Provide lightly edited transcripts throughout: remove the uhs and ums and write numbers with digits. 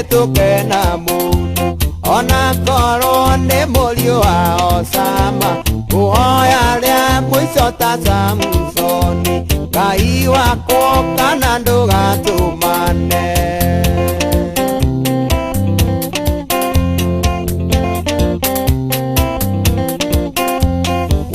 Tuke na mundu ona korwo ni murio wa Osama uhoya ria mwico ta Samsoni Ngai wako kana ndugatumane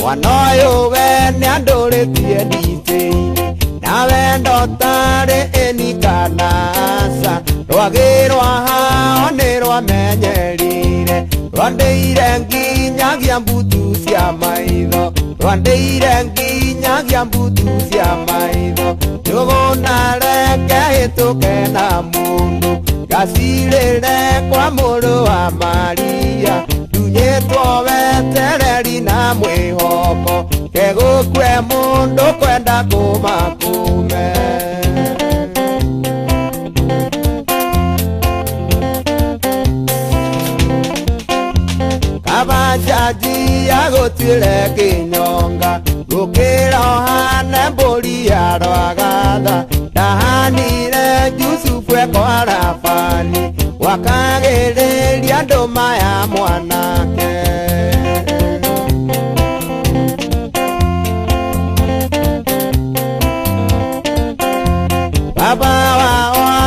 wanoyo we ni anduritie nditini na wendo tari enikanasa rwagirwa hao ni rwamenyerire rwandeire nginyagia mbutu cia maitho rwandeire nginyagia mbutu cia maitho nyuguna reke hituke na mundu gacirire kwa muru wa Maria ndunyitwo wetereri na mwihoko kegukwe mundu kwenda kumakume Abajaji agotire kinyonga gukira hane mburi ya rwagatha ndahanire Yusufu kwa Rafani wakagiriria nduma ya mwanake baba wa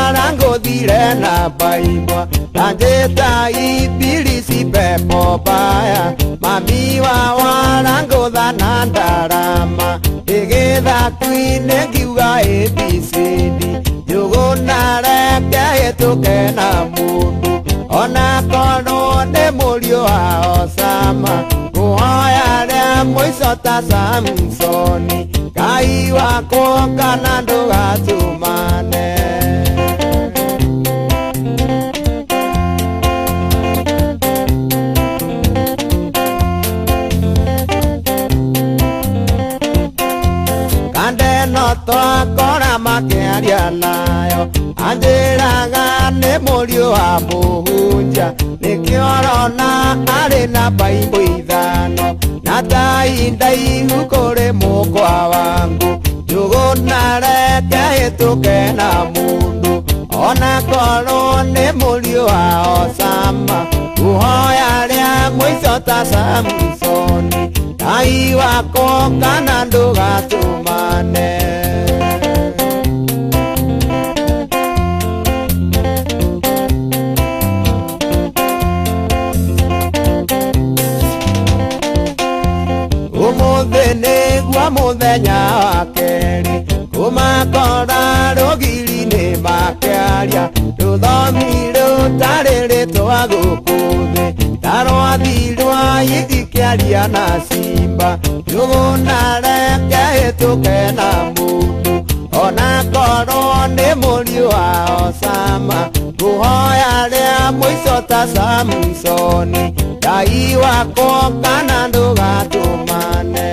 orangothire na baibwa Nanjeta ibilisi pepo baya mami wa warangotha na ndarama igetha kwine ngiuga ABCD nyuguna reke hituke na mundu ona korwo ni murio wa Osama uhoya ria mwico ta Samsoni Ngai wako kana ndugatumane twakora makiaria nayo anjiraga ni murio wa muhunja nikiorona ari na baimbo ithano na tai ndaihu kuri mukwa wangu njuguna reke hituke na mundu ona korwo ni murio wa Osama uhoya ria mwico ta Samsoni Ngai wako kana ndugatumane umuthi niguo muthenya wa keri kumakora rugiri-ini makiaria ruthomi rutari ritwa gukuthi ta rwathi rwa igikiaria na simba nyuguna reke hituke na mundu ona korwo ni murio wa Osama uhoya ria mwico ta Samsoni Ngai wako kana ndugatumane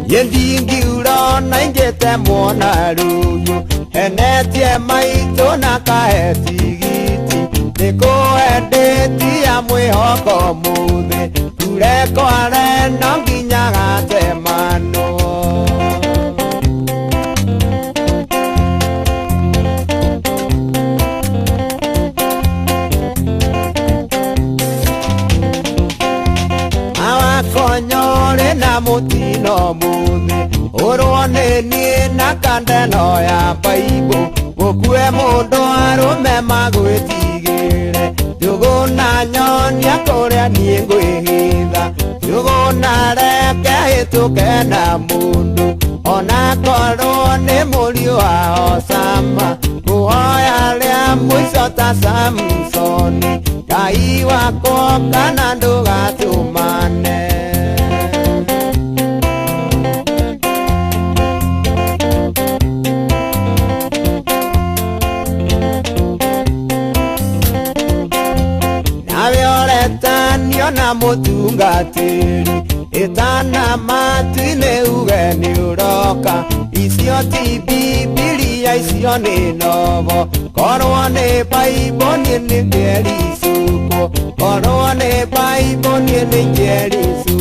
yendingiura naingete mwona ruyu enetie maito na kaetigiti nikuendetia mwihoko muthi turekware no nginya gatemano awakonyore na mutino muthi urwonenie na kandeno ya baibu gukue mundu arume magwitigire njuguna nyonia kuria nie ngwihitha njuguna reke hituke na mundu ona korwo ni murio wa Osama uhoya ria mwico ta Samsoni Ngai wako kana ndugatumane na violetanio na mutungatiri Gitana matine uge ni uroka Icio ti Bibilia icio ni novo Korwo ni Bible ni ngeri cuko Korwo ni Bible ni ngeri cuko